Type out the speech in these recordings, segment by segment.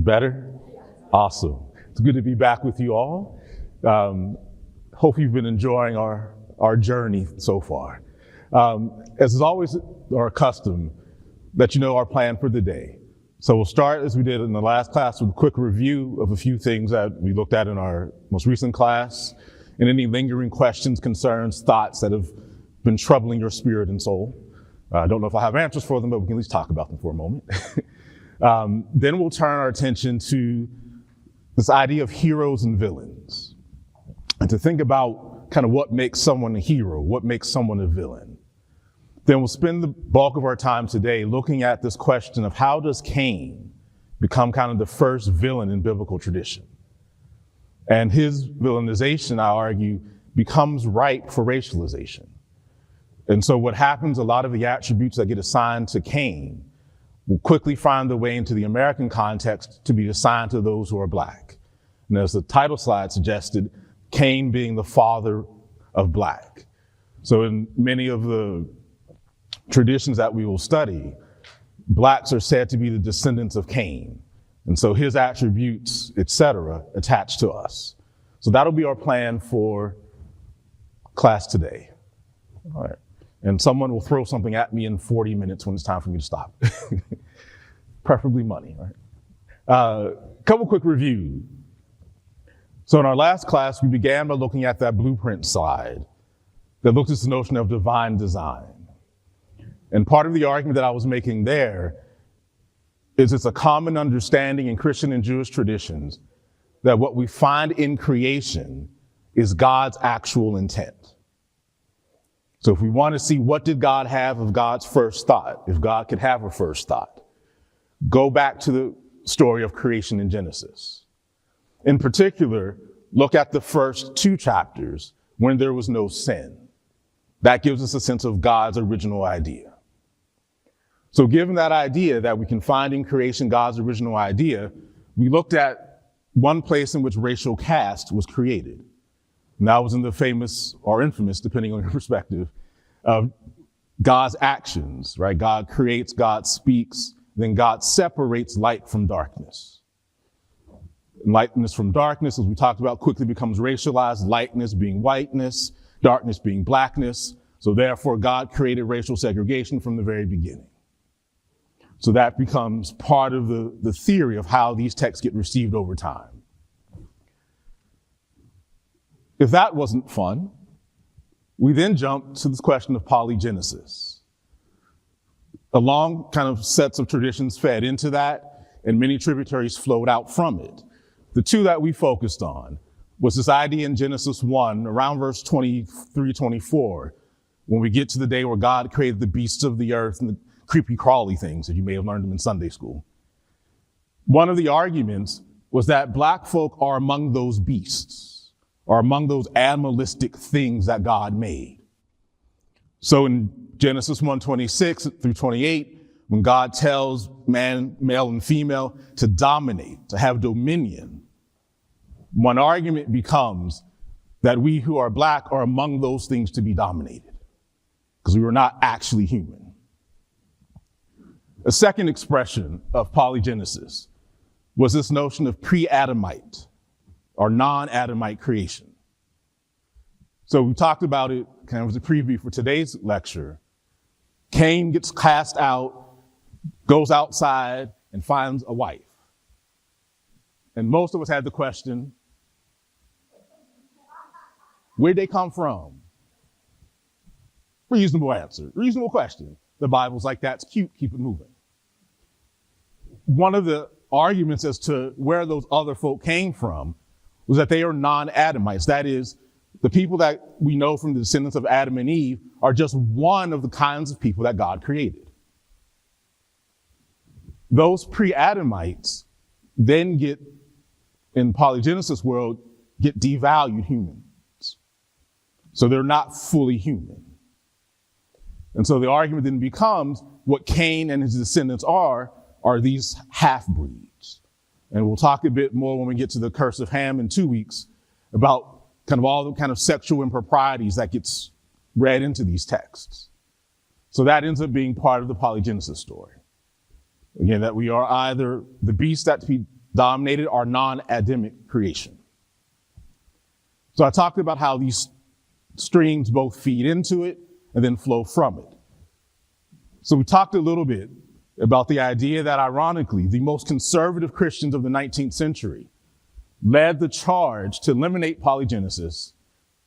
Better? Awesome. It's good to be back with you all. Hope you've been enjoying our journey so far. As is always our custom, let you know our plan for the day. So we'll start as we did in the last class with a quick review of a few things that we looked at in our most recent class, and any lingering questions, concerns, thoughts that have been troubling your spirit and soul. I don't know if I have answers for them, but we can at least talk about them for a moment. Then we'll turn our attention to this idea of heroes and villains, and to think about kind of what makes someone a hero, what makes someone a villain. Then we'll spend the bulk of our time today looking at this question of how does Cain become kind of the first villain in biblical tradition? And his villainization, I argue, becomes ripe for racialization. And so what happens, a lot of the attributes that get assigned to Cain will quickly find their way into the American context to be assigned to those who are Black. And as the title slide suggested, Cain being the father of Black. So in many of the traditions that we will study, Blacks are said to be the descendants of Cain. And so his attributes, etc., attached to us. So that'll be our plan for class today. All right. And someone will throw something at me in 40 minutes when it's time for me to stop. Preferably money, right? Couple quick reviews. So in our last class, we began by looking at that blueprint slide that looks at the notion of divine design. And part of the argument that I was making there is it's a common understanding in Christian and Jewish traditions that what we find in creation is God's actual intent. So if we want to see what did God have of God's first thought, if God could have a first thought, go back to the story of creation in Genesis. In particular, look at the first 2 chapters when there was no sin. That gives us a sense of God's original idea. So given that idea that we can find in creation God's original idea, we looked at one place in which racial caste was created. And that was in the famous or infamous, depending on your perspective, of God's actions, right? God creates, God speaks, then God separates light from darkness. And lightness from darkness, as we talked about, quickly becomes racialized, lightness being whiteness, darkness being blackness. So therefore, God created racial segregation from the very beginning. So that becomes part of the theory of how these texts get received over time. If that wasn't fun, we then jump to this question of polygenesis. A long kind of sets of traditions fed into that, and many tributaries flowed out from it. The 2 that we focused on was this idea in Genesis 1, around verse 23, 24, when we get to the day where God created the beasts of the earth and the creepy crawly things that you may have learned them in Sunday school. One of the arguments was that Black folk are among those beasts, or among those animalistic things that God made. So in Genesis 1:26 through 28, when God tells man, male and female, to dominate, to have dominion, one argument becomes that we who are Black are among those things to be dominated, because we were not actually human. A second expression of polygenesis was this notion of pre-Adamite or non-Adamite creation. So we talked about it kind of as a preview for today's lecture. Cain gets cast out, goes outside, and finds a wife. And most of us had the question, where'd they come from? Reasonable answer, reasonable question. The Bible's like, that's cute, keep it moving. One of the arguments as to where those other folk came from was that they are non-Adamites. That is, the people that we know from the descendants of Adam and Eve are just one of the kinds of people that God created. Those pre-Adamites then get, in polygenesis world, get devalued humans. So they're not fully human. And so the argument then becomes what Cain and his descendants are these half-breeds. And we'll talk a bit more when we get to the curse of Ham in 2 weeks about kind of all the kind of sexual improprieties that gets read into these texts. So that ends up being part of the polygenesis story. Again, that we are either the beast that dominated our non-Adamic creation. So I talked about how these streams both feed into it and then flow from it. So we talked a little bit about the idea that, ironically, the most conservative Christians of the 19th century led the charge to eliminate polygenesis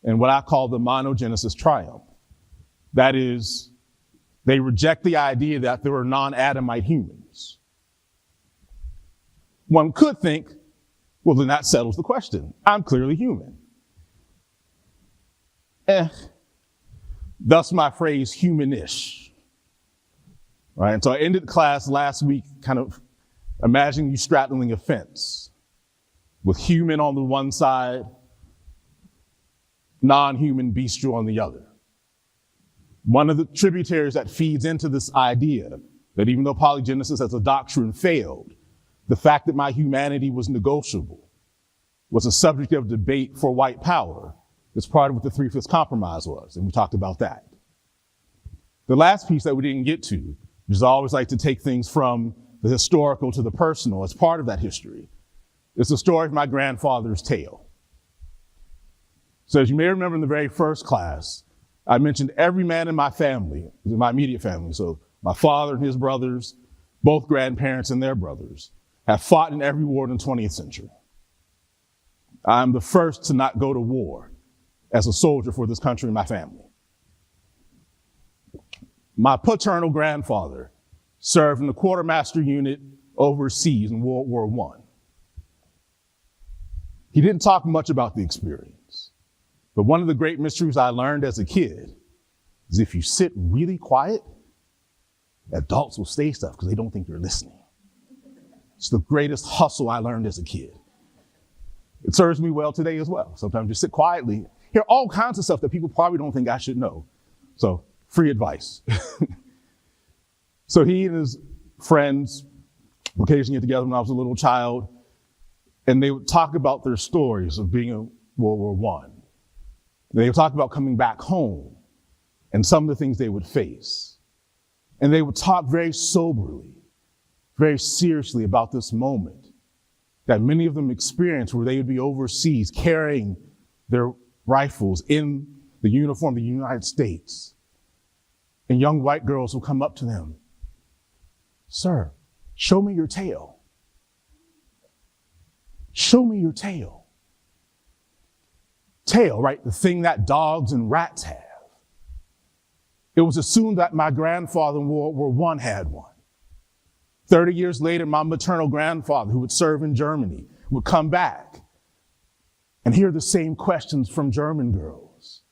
and what I call the monogenesis triumph. That is, they reject the idea that there are non-Adamite humans. One could think, well, then that settles the question. I'm clearly human. Thus my phrase, humanish. Right? And so I ended class last week kind of imagining you straddling a fence with human on the one side, non-human bestial on the other. One of the tributaries that feeds into this idea that even though polygenesis as a doctrine failed, the fact that my humanity was negotiable was a subject of debate for white power. It's part of what the 3/5 compromise was, and we talked about that. The last piece that we didn't get to, which is I always like to take things from the historical to the personal as part of that history, is the story of my grandfather's tale. So as you may remember in the very first class, I mentioned every man in my family, in my immediate family, so my father and his brothers, both grandparents and their brothers, have fought in every war in the 20th century. I'm the first to not go to war as a soldier for this country and my family. My paternal grandfather served in the quartermaster unit overseas in World War I. He didn't talk much about the experience, but one of the great mysteries I learned as a kid is if you sit really quiet, adults will say stuff because they don't think you're listening. It's the greatest hustle I learned as a kid. It serves me well today as well. Sometimes just sit quietly, hear all kinds of stuff that people probably don't think I should know. So free advice. So he and his friends occasionally get together when I was a little child, and they would talk about their stories of being in World War I. They would talk about coming back home and some of the things they would face. And they would talk very soberly, very seriously about this moment that many of them experienced where they would be overseas carrying their rifles in the uniform of the United States. And young white girls will come up to them. Sir, show me your tail. Show me your tail. Tail, right? The thing that dogs and rats have. It was assumed that my grandfather in World War I had one. 30 years later, my maternal grandfather, who would serve in Germany, would come back and hear the same questions from German girls.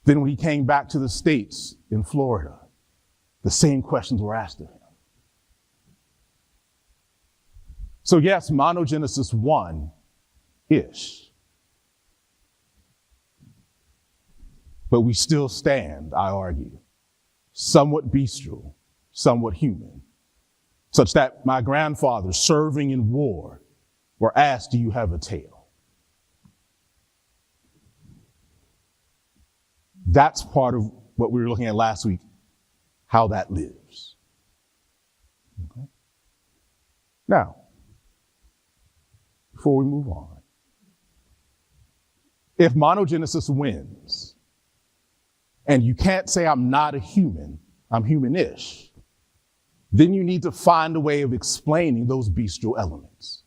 Then when he came back to the States in Florida, the same questions were asked of him. So yes, monogenesis 1-ish. But we still stand, I argue, somewhat bestial, somewhat human, such that my grandfather serving in war were asked, do you have a tail? That's part of what we were looking at last week, how that lives. Okay. Now, before we move on, if monogenesis wins, and you can't say I'm not a human, I'm humanish, then you need to find a way of explaining those bestial elements.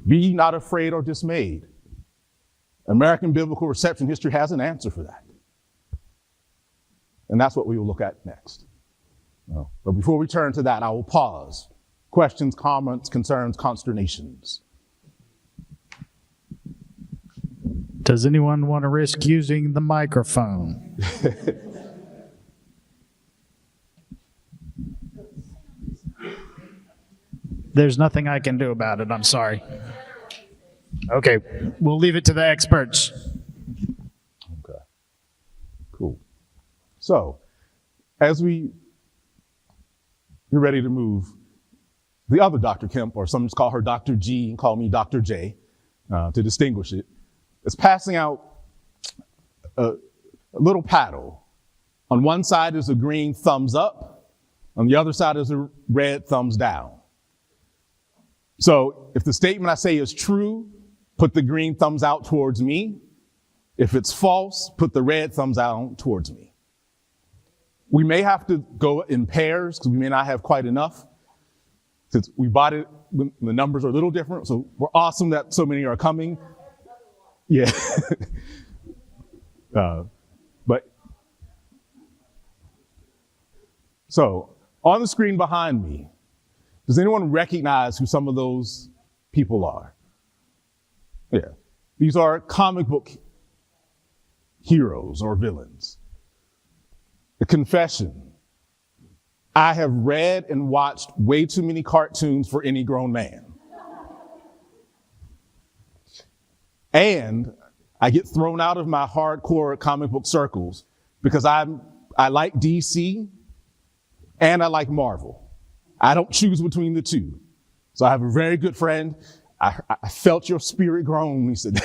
Be ye not afraid or dismayed. American biblical reception history has an answer for that. And that's what we will look at next. But before we turn to that, I will pause. Questions, comments, concerns, consternations. Does anyone want to risk using the microphone? There's nothing I can do about it, I'm sorry. Okay, we'll leave it to the experts. Okay, cool. So, as you're ready to move, the other Dr. Kemp, or some just call her Dr. G and call me Dr. J, to distinguish it, is passing out a little paddle. On one side is a green thumbs up, on the other side is a red thumbs down. So if the statement I say is true, put the green thumbs out towards me. If it's false, put the red thumbs out towards me. We may have to go in pairs because we may not have quite enough. Since we bought it, when the numbers are a little different, so we're awesome that so many are coming. Yeah. But so on the screen behind me, does anyone recognize who some of those people are? Yeah. These are comic book heroes or villains. A confession. I have read and watched way too many cartoons for any grown man. And I get thrown out of my hardcore comic book circles because I like DC and I like Marvel. I don't choose between the two. So I have a very good friend. I felt your spirit groan, he said.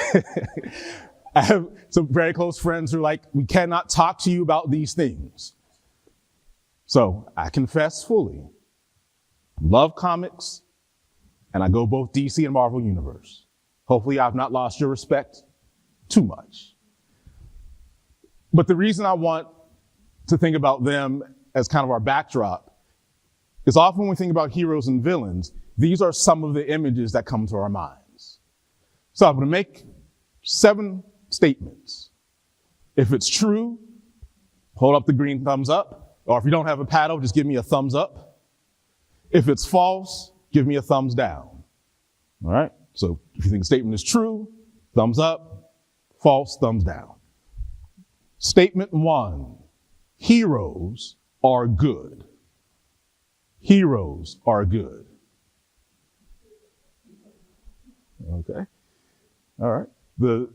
I have some very close friends who are like, we cannot talk to you about these things. So I confess fully, love comics, and I go both DC and Marvel Universe. Hopefully I've not lost your respect too much. But the reason I want to think about them as kind of our backdrop is often when we think about heroes and villains, these are some of the images that come to our minds. So I'm going to make 7 statements. If it's true, hold up the green thumbs up. Or if you don't have a paddle, just give me a thumbs up. If it's false, give me a thumbs down. All right? So if you think the statement is true, thumbs up. False, thumbs down. Statement 1, heroes are good. Heroes are good. Okay. All right. The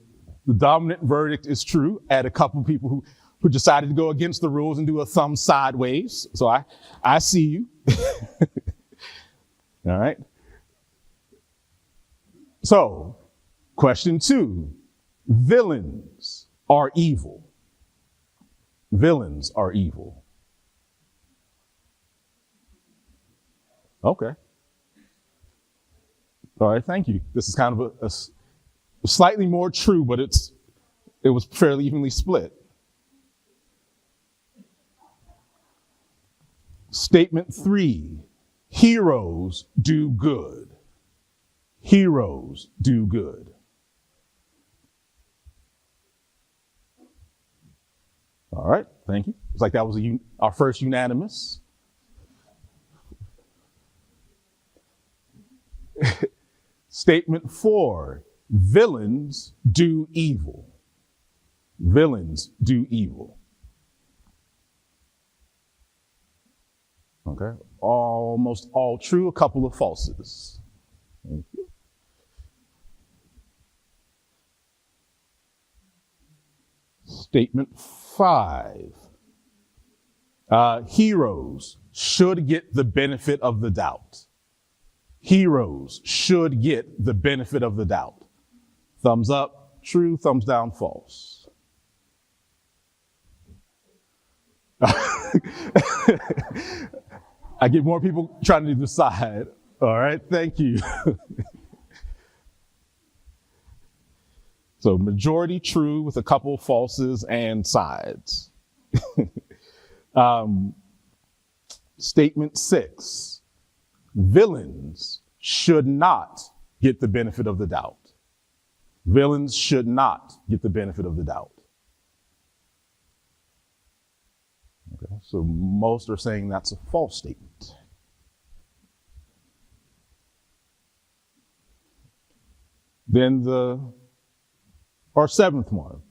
dominant verdict is true. I had a couple people who decided to go against the rules and do a thumb sideways. So I see you. All right. So, question 2, villains are evil. Villains are evil. Okay. All right, thank you. This is kind of a slightly more true, but it was fairly evenly split. Statement 3, heroes do good. Heroes do good. All right, thank you. It's like that was our first unanimous. Statement 4, villains do evil. Villains do evil. Okay, almost all true, a couple of falses. Thank you. Statement 5, heroes should get the benefit of the doubt. Heroes should get the benefit of the doubt. Thumbs up, true, thumbs down, false. I get more people trying to decide. All right, thank you. So majority true with a couple falses and sides. Statement 6, villains should not get the benefit of the doubt. Villains should not get the benefit of the doubt. Okay, so most are saying that's a false statement. Then our 7th one,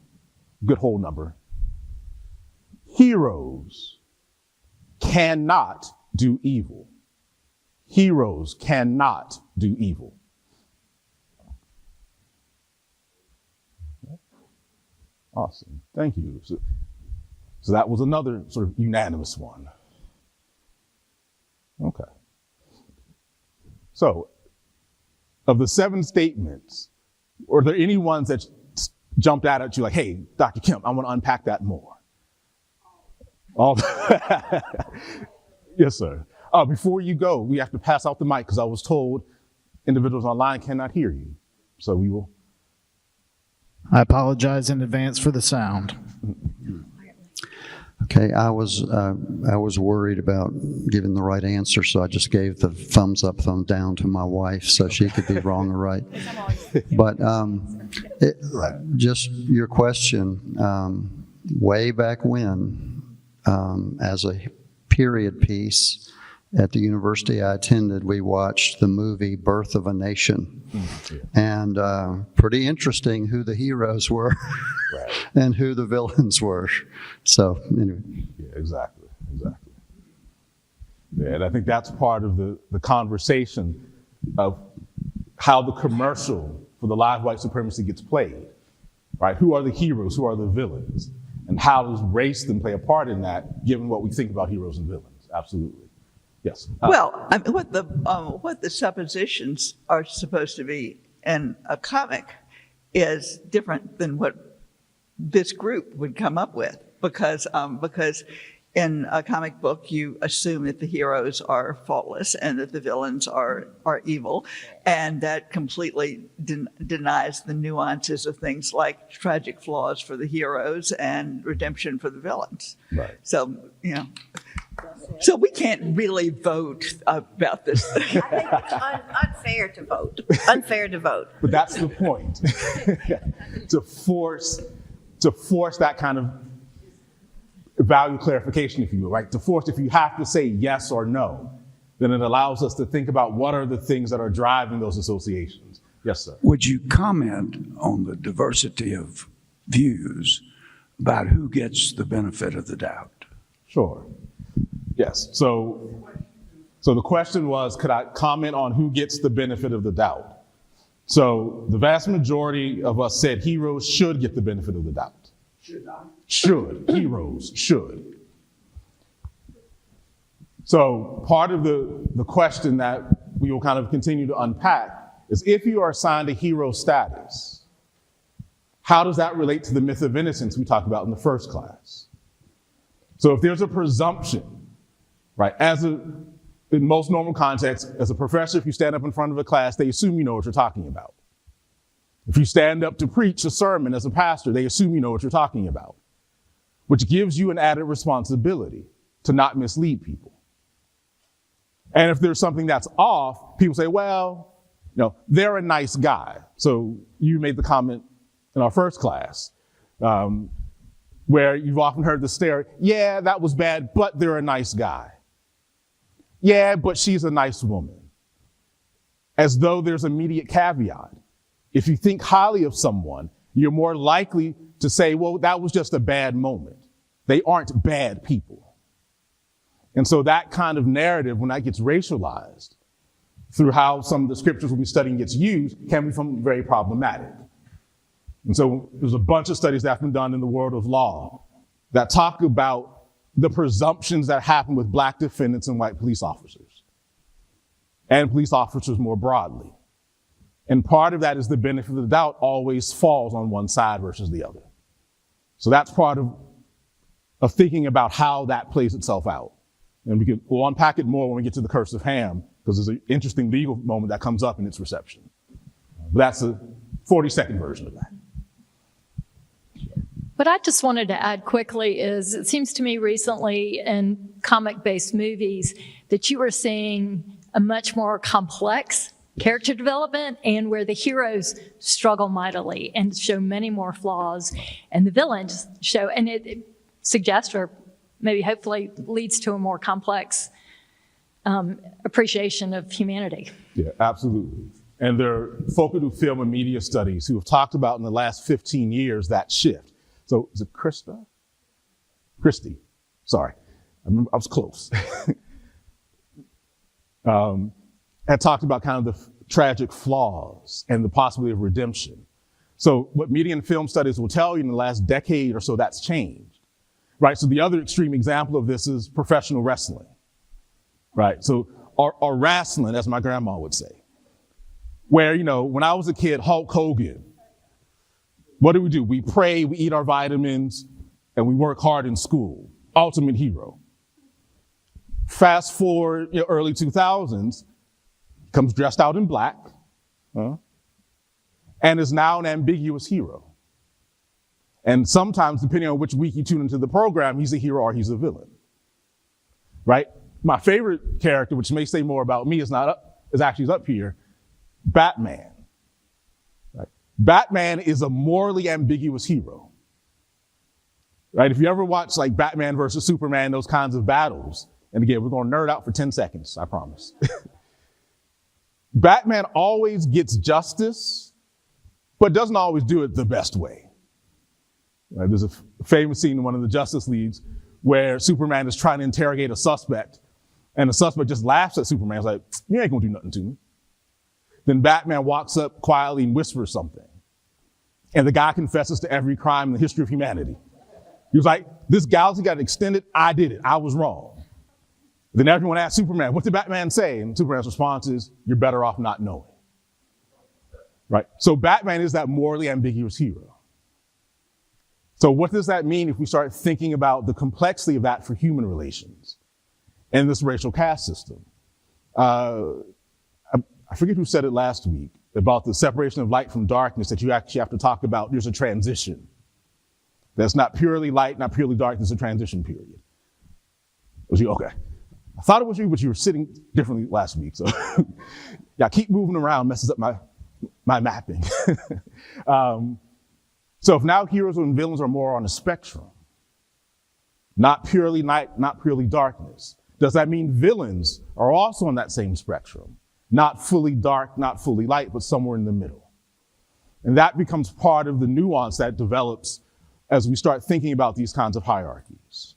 good whole number. Heroes cannot do evil. Heroes cannot do evil. Awesome. Thank you. So that was another sort of unanimous one. Okay. So, of the 7 statements, are there any ones that jumped out at you like, hey, Dr. Kemp, I want to unpack that more? All Yes, sir. Before you go, we have to pass out the mic because I was told individuals online cannot hear you. So we will. I apologize in advance for the sound. Okay, I was worried about giving the right answer, so I just gave the thumbs up, thumb down to my wife, so she could be wrong or right. But just your question, way back when, as a period piece at the university I attended, we watched the movie Birth of a Nation, and pretty interesting who the heroes were. Right. And who the villains were. So anyway. Yeah, exactly. Yeah, and I think that's part of the conversation of how the commercial for the live white supremacy gets played, right? Who are the heroes? Who are the villains? And how does race then play a part in that, given what we think about heroes and villains? Absolutely. Yes. Well, I mean, what the suppositions are supposed to be in a comic is different than what this group would come up with, because in a comic book you assume that the heroes are faultless and that the villains are evil, and that completely denies the nuances of things like tragic flaws for the heroes and redemption for the villains. Right. So so we can't really vote about this thing. I think it's unfair to vote. Unfair to vote. But that's the point. to force that kind of value clarification, if you will, right? To force, if you have to say yes or no, then it allows us to think about what are the things that are driving those associations. Yes, sir. Would you comment on the diversity of views about who gets the benefit of the doubt? Sure. Yes. So the question was, could I comment on who gets the benefit of the doubt? So the vast majority of us said heroes should get the benefit of the doubt. Should. Heroes should. So part of the question that we will kind of continue to unpack is, if you are assigned a hero status, how does that relate to the myth of innocence we talked about in the first class? So if there's a presumption, right, in most normal contexts, as a professor, if you stand up in front of a class, they assume you know what you're talking about. If you stand up to preach a sermon as a pastor, they assume you know what you're talking about, which gives you an added responsibility to not mislead people. And if there's something that's off, people say, well, they're a nice guy. So you made the comment in our first class, where you've often heard the stare, yeah, that was bad, but they're a nice guy. Yeah, but she's a nice woman. As though there's immediate caveat. If you think highly of someone, you're more likely to say, well, that was just a bad moment. They aren't bad people. And so that kind of narrative, when that gets racialized through how some of the scriptures we'll be studying gets used, can become very problematic. And so there's a bunch of studies that have been done in the world of law that talk about the presumptions that happen with black defendants and white police officers, and police officers more broadly. And part of that is the benefit of the doubt always falls on one side versus the other. So that's part of thinking about how that plays itself out. And we'll unpack it more when we get to the curse of Ham, because there's an interesting legal moment that comes up in its reception. But that's a 40-second version of that. What I just wanted to add quickly is, it seems to me recently in comic-based movies that you are seeing a much more complex character development, and where the heroes struggle mightily and show many more flaws, and the villains show, and it suggests, or maybe hopefully leads to a more complex appreciation of humanity. Yeah, absolutely. And there are folk who do film and media studies who have talked about in the last 15 years that shift. So is it Krista? Christy, sorry. I was close. Had talked about kind of the tragic flaws and the possibility of redemption. So what media and film studies will tell you in the last decade or so, that's changed, right? So the other extreme example of this is professional wrestling, right? So, or wrestling, as my grandma would say, where, when I was a kid, Hulk Hogan, what do? We pray, we eat our vitamins, and we work hard in school. Ultimate hero. Fast forward, early 2000s, comes dressed out in black, and is now an ambiguous hero. And sometimes, depending on which week you tune into the program, he's a hero or he's a villain, right? My favorite character, which may say more about me, is actually up here, Batman. Right? Batman is a morally ambiguous hero, right? If you ever watch like Batman versus Superman, those kinds of battles, and again, we're going to nerd out for 10 seconds, I promise. Batman always gets justice, but doesn't always do it the best way. Right? There's a famous scene in one of the Justice Leagues where Superman is trying to interrogate a suspect, and the suspect just laughs at Superman. He's like, "You ain't gonna do nothing to me." Then Batman walks up quietly and whispers something, and the guy confesses to every crime in the history of humanity. He was like, "This galaxy got extended. I did it. I was wrong." Then everyone asked Superman, "What did Batman say?" And Superman's response is, "You're better off not knowing." Right? So Batman is that morally ambiguous hero. So what does that mean if we start thinking about the complexity of that for human relations in this racial caste system? I forget who said it last week about the separation of light from darkness, that you actually have to talk about there's a transition. That's not purely light, not purely dark, there's a transition period. Was you? Okay. I thought it was you, but you were sitting differently last week. So yeah, keep moving around messes up my mapping. So if now heroes and villains are more on a spectrum, not purely night, not purely darkness, does that mean villains are also on that same spectrum? Not fully dark, not fully light, but somewhere in the middle. And that becomes part of the nuance that develops as we start thinking about these kinds of hierarchies.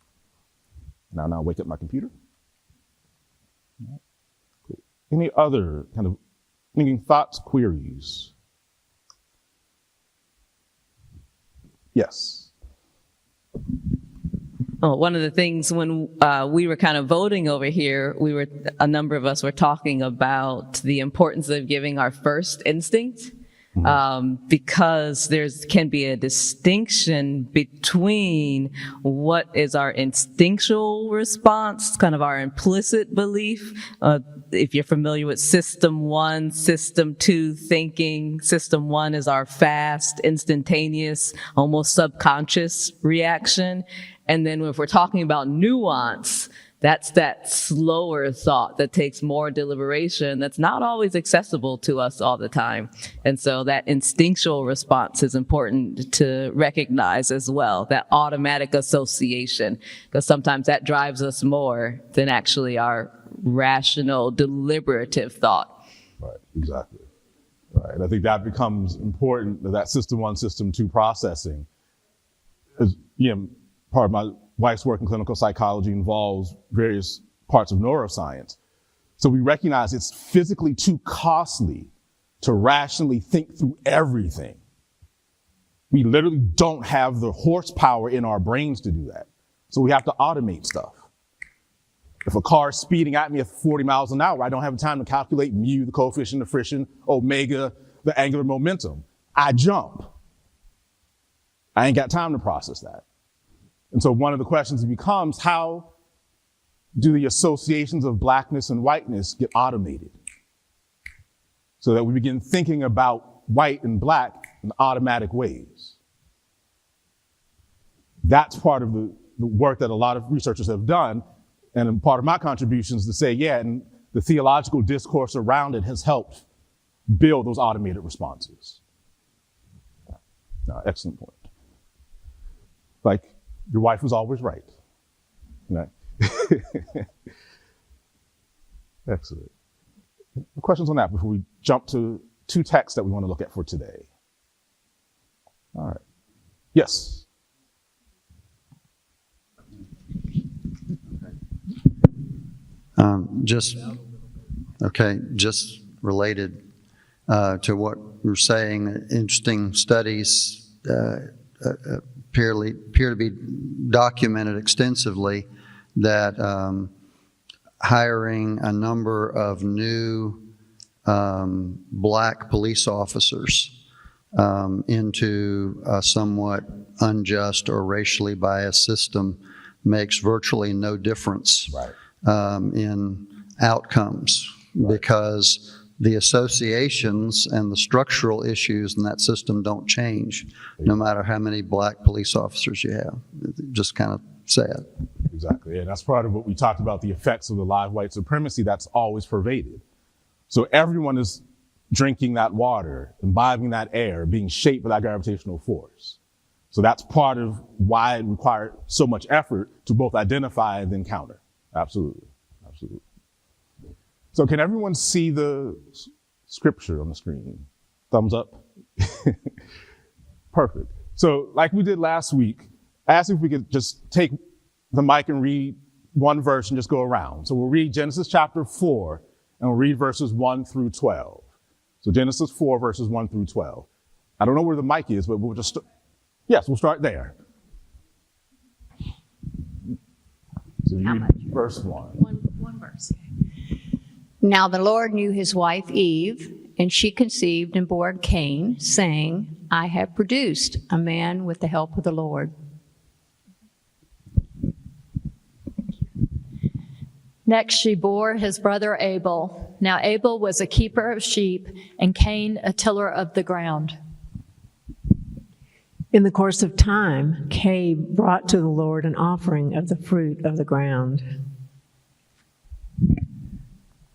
Now wake up my computer. Cool. Any other kind of thinking thoughts, queries? Yes. Oh, one of the things when we were kind of voting over here, a number of us were talking about the importance of giving our first instinct, because can be a distinction between what is our instinctual response, kind of our implicit belief. If you're familiar with system 1, system 2 thinking, system 1 is our fast, instantaneous, almost subconscious reaction. And then if we're talking about nuance, that's that slower thought that takes more deliberation that's not always accessible to us all the time. And so that instinctual response is important to recognize as well, that automatic association, because sometimes that drives us more than actually our rational, deliberative thought. Right, exactly. Right, and I think that becomes important, that system 1, system 2 processing. As, part of my wife's work in clinical psychology involves various parts of neuroscience. So we recognize it's physically too costly to rationally think through everything. We literally don't have the horsepower in our brains to do that. So we have to automate stuff. If a car is speeding at me at 40 miles an hour, I don't have time to calculate mu, the coefficient of friction, omega, the angular momentum. I jump. I ain't got time to process that. And so one of the questions becomes, how do the associations of blackness and whiteness get automated? So that we begin thinking about white and black in automatic ways. That's part of the work that a lot of researchers have done. And part of my contributions to say, and the theological discourse around it has helped build those automated responses. Excellent point. Like, your wife was always right. Excellent. Questions on that before we jump to 2 texts that we want to look at for today? All right. Yes. Just related to what you're saying, interesting studies appear to be documented extensively that hiring a number of new black police officers into a somewhat unjust or racially biased system makes virtually no difference in outcomes, because the associations and the structural issues in that system don't change, no matter how many black police officers you have. Just kind of sad. Exactly, and that's part of what we talked about, the effects of the live white supremacy that's always pervaded. So everyone is drinking that water, imbibing that air, being shaped by that gravitational force. So that's part of why it required so much effort to both identify and then counter. Absolutely, absolutely. So can everyone see the scripture on the screen? Thumbs up? Perfect. So like we did last week, I asked if we could just take the mic and read one verse and just go around. So we'll read Genesis chapter 4, and we'll read verses 1 through 12. So Genesis 4, verses 1 through 12. I don't know where the mic is, but we'll just, yes, we'll start there. So you read verse 1. One verse. Now the Lord knew his wife Eve, and she conceived and bore Cain, saying, I have produced a man with the help of the Lord. Next, she bore his brother Abel. Now Abel was a keeper of sheep, and Cain a tiller of the ground. In the course of time, Cain brought to the Lord an offering of the fruit of the ground.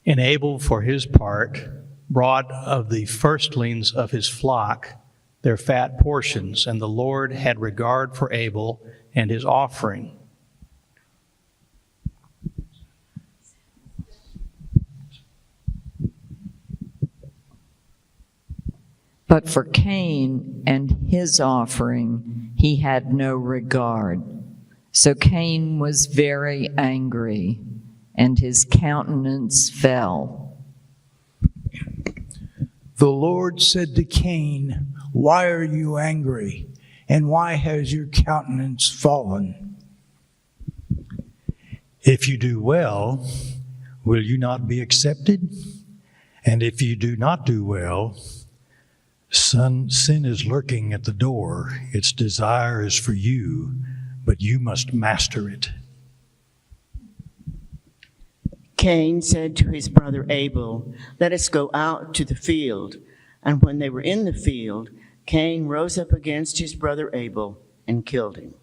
And Abel, for his part, brought of the firstlings of his flock their fat portions, and the Lord had regard for Abel and his offering. But for Cain and his offering, he had no regard. So Cain was very angry, and his countenance fell. The Lord said to Cain, "Why are you angry? And why has your countenance fallen?" If you do well, will you not be accepted? And if you do not do well, sin is lurking at the door. Its desire is for you, but you must master it. Cain said to his brother Abel, "Let us go out to the field." And when they were in the field, Cain rose up against his brother Abel and killed him.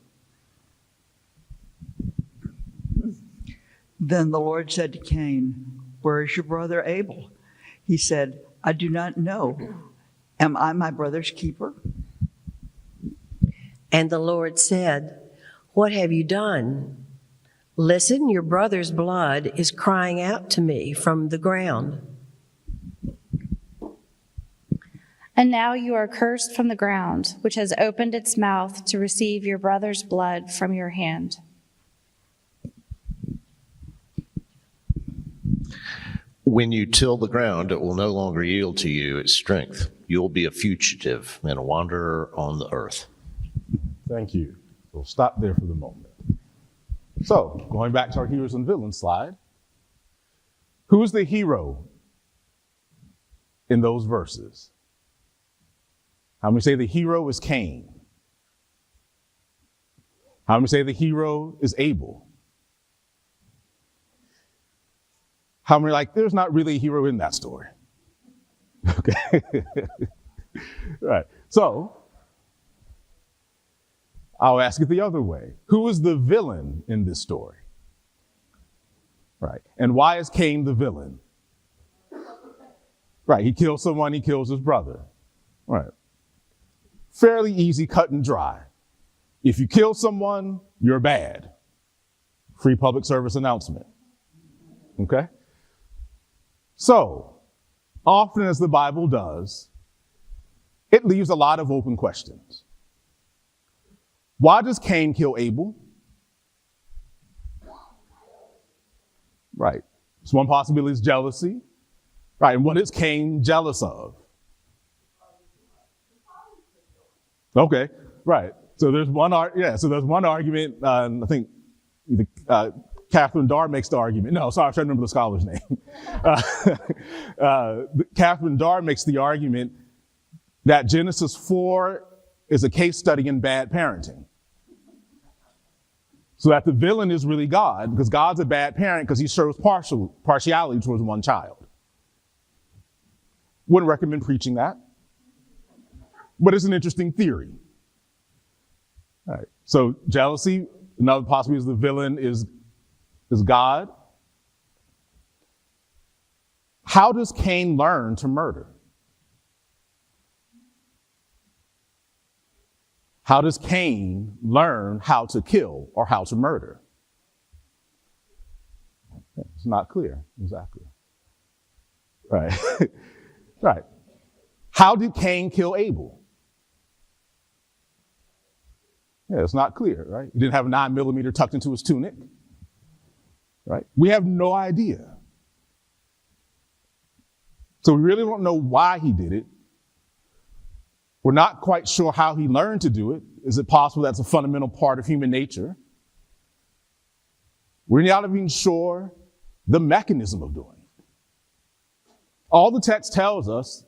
Then the Lord said to Cain, "Where is your brother Abel?" He said, "I do not know. Am I my brother's keeper?" And the Lord said, "What have you done? Listen, your brother's blood is crying out to me from the ground." And now you are cursed from the ground, which has opened its mouth to receive your brother's blood from your hand. When you till the ground, it will no longer yield to you its strength. You will be a fugitive and a wanderer on the earth. Thank you. We'll stop there for the moment. So, going back to our heroes and villains slide, who's the hero in those verses? How many say the hero is Cain? How many say the hero is Abel? How many like, there's not really a hero in that story? Okay. Right. So, I'll ask it the other way. Who is the villain in this story? Right. And why is Cain the villain? Right. He kills someone, he kills his brother. Right. Fairly easy, cut and dry. If you kill someone, you're bad. Free public service announcement. Okay? So, often as the Bible does, it leaves a lot of open questions. Why does Cain kill Abel? Right. So one possibility is jealousy. Right. And what is Cain jealous of? Okay. Right. So there's one argument. I think Catherine Darr makes the argument. No, sorry, I'm trying to remember the scholar's name. Catherine Darr makes the argument that Genesis 4 is a case study in bad parenting. So that the villain is really God, because God's a bad parent because he shows partiality towards one child. Wouldn't recommend preaching that, but it's an interesting theory. All right. So jealousy, another possibility is the villain is God. How does Cain learn to murder? How does Cain learn how to kill or how to murder? It's not clear, exactly. Right. Right. How did Cain kill Abel? Yeah, it's not clear, right? He didn't have a 9mm tucked into his tunic, right? We have no idea. So we really don't know why he did it. We're not quite sure how he learned to do it. Is it possible that's a fundamental part of human nature? We're not even sure the mechanism of doing it. All the text tells us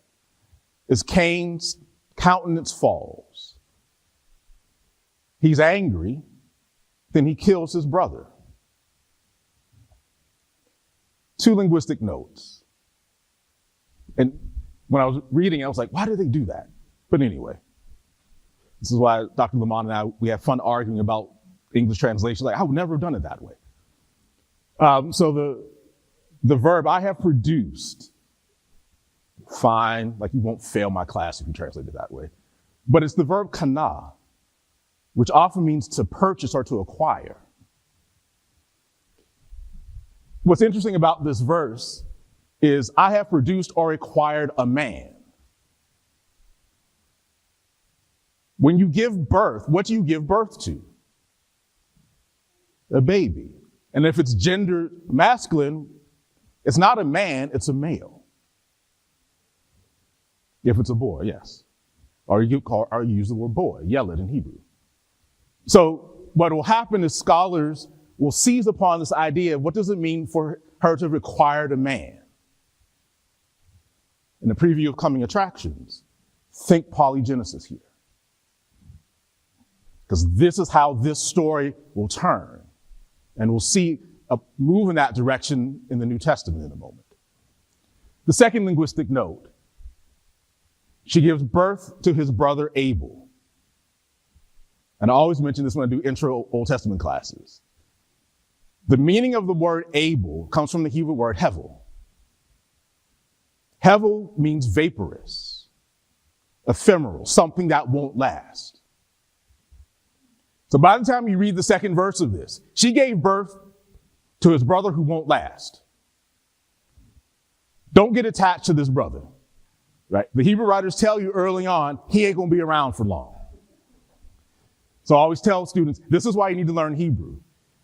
is Cain's countenance falls. He's angry, then he kills his brother. 2 linguistic notes. And when I was reading, I was like, why did they do that? But anyway, this is why Dr. Lamont and I, we have fun arguing about English translation. Like, I would never have done it that way. So the verb, I have produced, fine, like you won't fail my class if you translate it that way. But it's the verb kana, which often means to purchase or to acquire. What's interesting about this verse is I have produced or acquired a man. When you give birth, what do you give birth to? A baby. And if it's gender masculine, it's not a man, it's a male. If it's a boy, yes. Or you use the word boy, yeled in Hebrew. So what will happen is scholars will seize upon this idea of what does it mean for her to have acquired a man? In the preview of coming attractions, think polygenesis here. Because this is how this story will turn. And we'll see a move in that direction in the New Testament in a moment. The second linguistic note, she gives birth to his brother Abel. And I always mention this when I do intro Old Testament classes. The meaning of the word Abel comes from the Hebrew word hevel. Hevel means vaporous, ephemeral, something that won't last. So by the time you read the second verse of this, she gave birth to his brother who won't last. Don't get attached to this brother, right? The Hebrew writers tell you early on, he ain't going to be around for long. So I always tell students, this is why you need to learn Hebrew,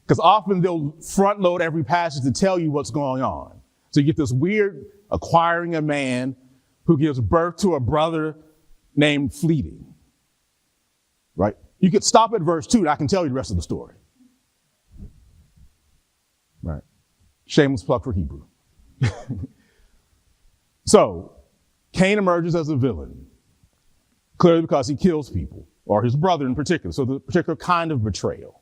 because often they'll front load every passage to tell you what's going on. So you get this weird acquiring a man who gives birth to a brother named Fleeting, right? You could stop at verse 2 and I can tell you the rest of the story. Right. Shameless plug for Hebrew. So Cain emerges as a villain, clearly because he kills people, or his brother in particular. So the particular kind of betrayal.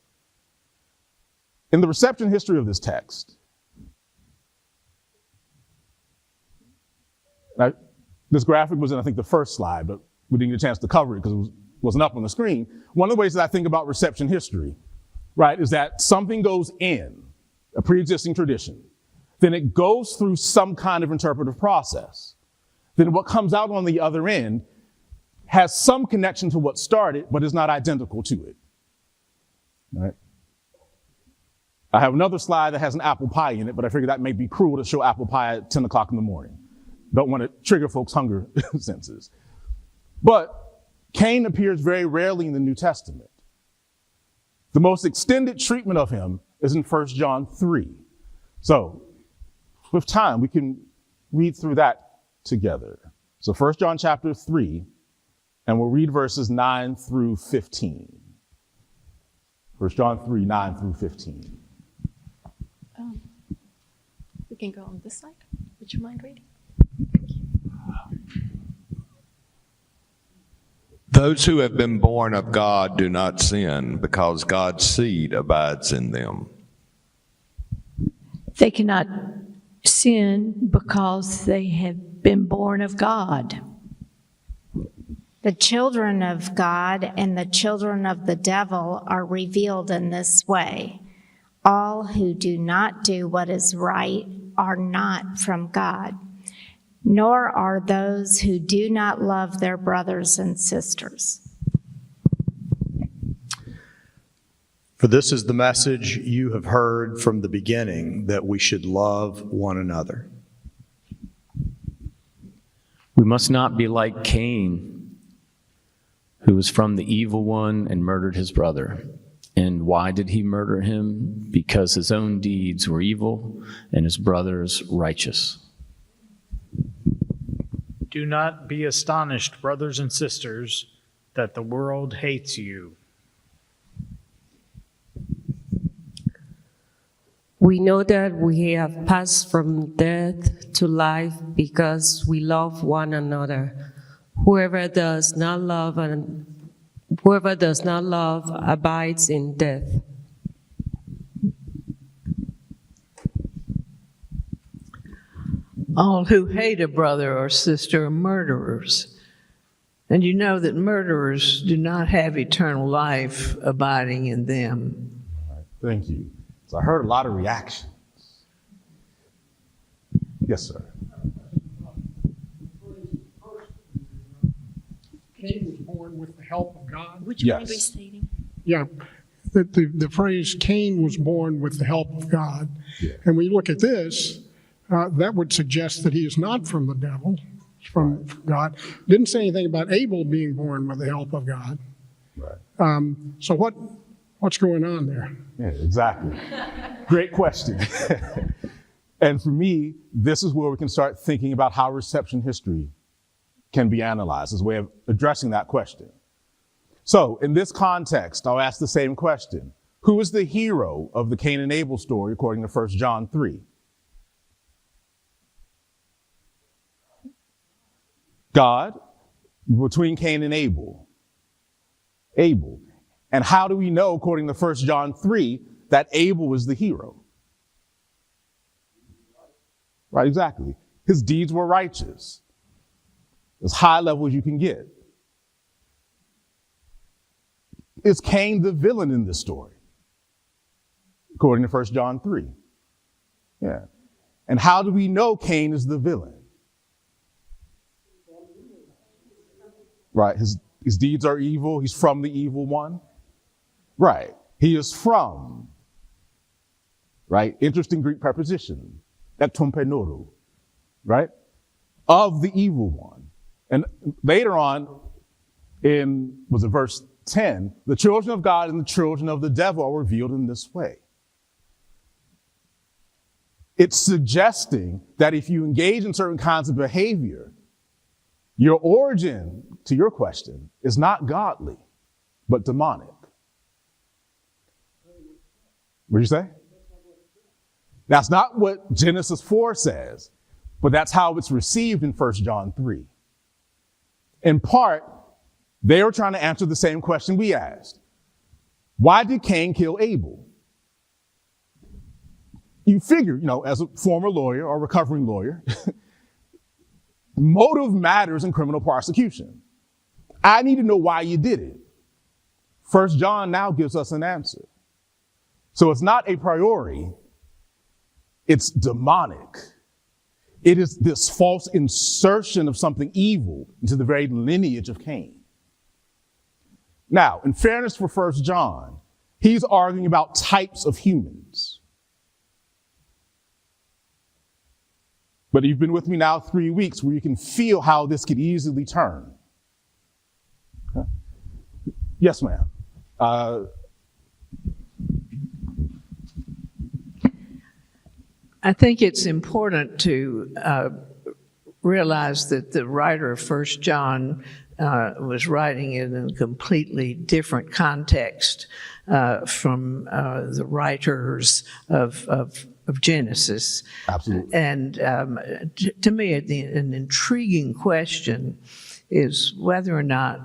In the reception history of this text, now, this graphic was in, I think, the first slide, but we didn't get a chance to cover it because it wasn't up on the screen. One of the ways that I think about reception history, right, is that something goes in, a pre-existing tradition, then it goes through some kind of interpretive process. Then what comes out on the other end has some connection to what started, but is not identical to it. All right. I have another slide that has an apple pie in it, but I figure that may be cruel to show apple pie at 10 o'clock in the morning. Don't want to trigger folks' hunger senses. But Cain appears very rarely in the New Testament. The most extended treatment of him is in 1 John 3. So with time, we can read through that together. So 1 John chapter 3, and we'll read verses 9 through 15. 1 John 3, 9 through 15. We can go on this side. Would you mind reading? Those who have been born of God do not sin, because God's seed abides in them. They cannot sin because they have been born of God. The children of God and the children of the devil are revealed in this way. All who do not do what is right are not from God, nor are those who do not love their brothers and sisters. For this is the message you have heard from the beginning, that we should love one another. We must not be like Cain, who was from the evil one and murdered his brother. And why did he murder him? Because his own deeds were evil and his brother's righteous. Do not be astonished, brothers and sisters, that the world hates you. We know that we have passed from death to life because we love one another. Whoever does not love abides in death. All who hate a brother or sister are murderers. And you know that murderers do not have eternal life abiding in them. Thank you. So I heard a lot of reactions. Yes, sir. Cain was born with the help of God. Which Yes. one are we stating? Yeah, the phrase Cain was born with the help of God. Yeah. And when you look at this, that would suggest that he is not from the devil, from God. Didn't say anything about Abel being born with the help of God. Right. So what's going on there? Yeah, exactly. Great question. And for me, this is where we can start thinking about how reception history can be analyzed as a way of addressing that question. So in this context, I'll ask the same question. Who is the hero of the Cain and Abel story according to 1 John 3? God, between Cain and Abel. Abel. And how do we know, according to 1 John 3, that Abel was the hero? Right, exactly. His deeds were righteous. As high level as you can get. Is Cain the villain in this story? According to 1 John 3. Yeah. And how do we know Cain is the villain? Right, his deeds are evil. He's from the evil one. Right, he is from. Right, interesting Greek preposition. Ektompenoro. Right, of the evil one. And later on, was it verse 10, the children of God and the children of the devil are revealed in this way. It's suggesting that if you engage in certain kinds of behavior, your origin, to your question, is not godly, but demonic. What did you say? That's not what Genesis 4 says, but that's how it's received in 1 John 3. In part, they were trying to answer the same question we asked. Why did Cain kill Abel? You figure, as a former lawyer or recovering lawyer, motive matters in criminal prosecution. I need to know why you did it. 1 John now gives us an answer. So it's not a priori. It's demonic. It is this false insertion of something evil into the very lineage of Cain. Now, in fairness for 1 John, he's arguing about types of humans. But you've been with me now 3 weeks where you can feel how this could easily turn. Okay. Yes, ma'am. I think it's important to realize that the writer of 1 John was writing it in a completely different context from the writers of Genesis. Absolutely. And to me, an intriguing question is whether or not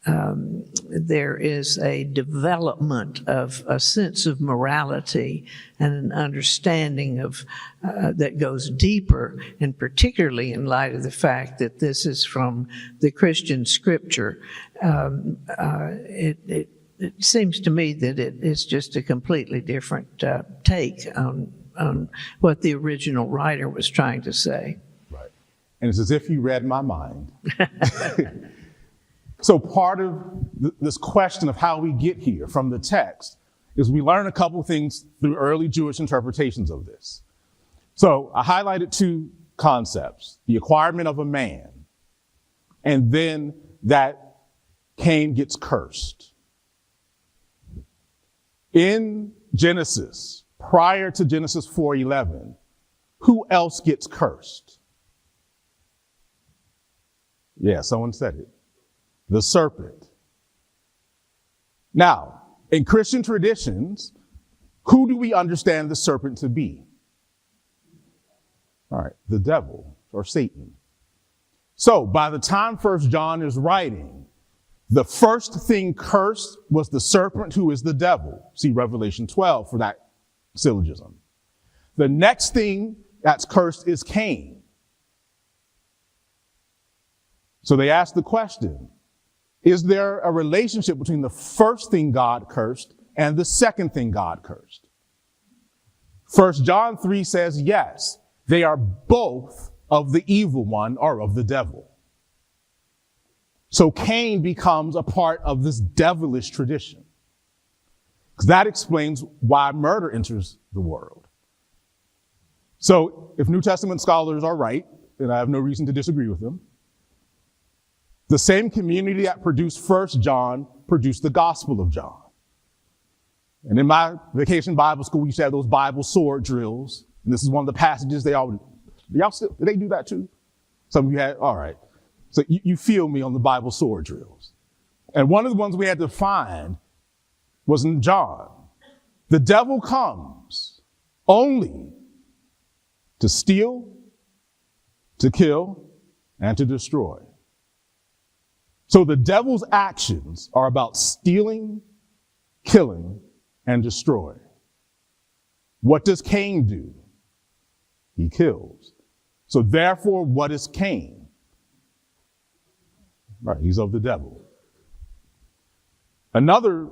there is a development of a sense of morality and an understanding of that goes deeper, and particularly in light of the fact that this is from the Christian scripture. It seems to me that it is just a completely different take on what the original writer was trying to say. Right. And it's as if you read my mind. So part of this question of how we get here from the text is we learn a couple things through early Jewish interpretations of this. So I highlighted two concepts: the acquirement of a man, and then that Cain gets cursed. In Genesis, prior to Genesis 4:11, who else gets cursed? Yeah, someone said it. The serpent. Now, in Christian traditions, who do we understand the serpent to be? All right, the devil or Satan. So by the time 1 John is writing, the first thing cursed was the serpent, who is the devil. See Revelation 12 for that syllogism. The next thing that's cursed is Cain. So they ask the question, is there a relationship between the first thing God cursed and the second thing God cursed? 1 John 3 says, yes, they are both of the evil one or of the devil. So Cain becomes a part of this devilish tradition. Because that explains why murder enters the world. So if New Testament scholars are right, and I have no reason to disagree with them, the same community that produced 1 John produced the Gospel of John. And in my vacation Bible school, we used to have those Bible sword drills. And this is one of the passages y'all still, did they do that too? Some of you had, all right. So you feel me on the Bible sword drills. And one of the ones we had to find was in John. The devil comes only to steal, to kill, and to destroy. So the devil's actions are about stealing, killing, and destroying. What does Cain do? He kills. So therefore, what is Cain? Right, he's of the devil. Another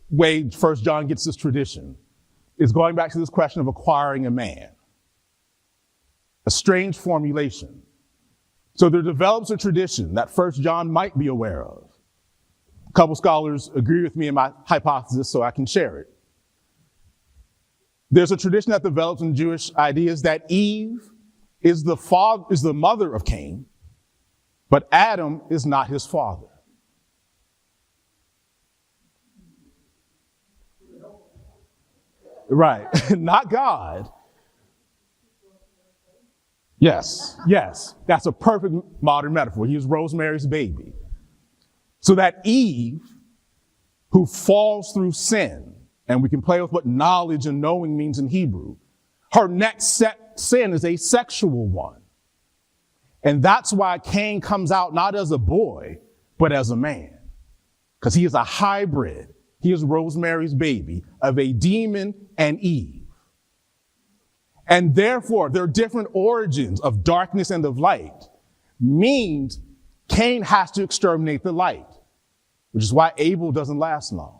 way 1 John gets this tradition is going back to this question of acquiring a man. A strange formulation. So there develops a tradition that 1 John might be aware of. A couple scholars agree with me in my hypothesis, so I can share it. There's a tradition that develops in Jewish ideas that Eve is the mother of Cain, but Adam is not his father. Right, not God. Yes, that's a perfect modern metaphor. He was Rosemary's baby. So that Eve, who falls through sin, and we can play with what knowledge and knowing means in Hebrew, her next sin is a sexual one. And that's why Cain comes out not as a boy, but as a man. Because he is a hybrid. He is Rosemary's baby of a demon and Eve. And therefore, there are different origins of darkness and of light. Means Cain has to exterminate the light, which is why Abel doesn't last long.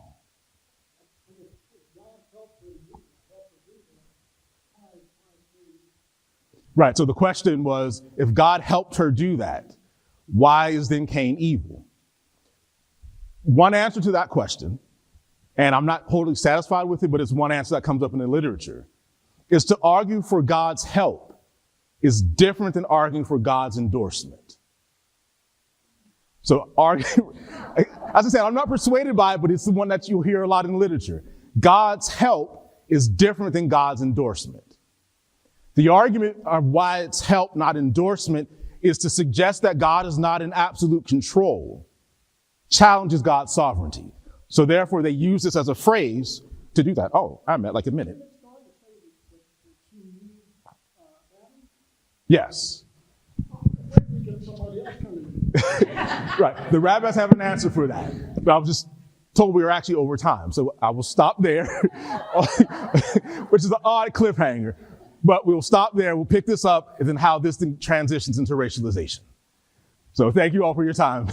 Right, so the question was, if God helped her do that, why is then Cain evil? One answer to that question, and I'm not totally satisfied with it, but it's one answer that comes up in the literature, is to argue for God's help is different than arguing for God's endorsement. So as I said, I'm not persuaded by it, but it's the one that you'll hear a lot in literature. God's help is different than God's endorsement. The argument of why it's help, not endorsement, is to suggest that God is not in absolute control, challenges God's sovereignty. So therefore, they use this as a phrase to do that. Oh, I'm at like a minute. Yes. Right, the rabbis have an answer for that. But I was just told we were actually over time, so I will stop there, which is an odd cliffhanger. But we'll stop there, we'll pick this up, and then how this thing transitions into racialization. So thank you all for your time.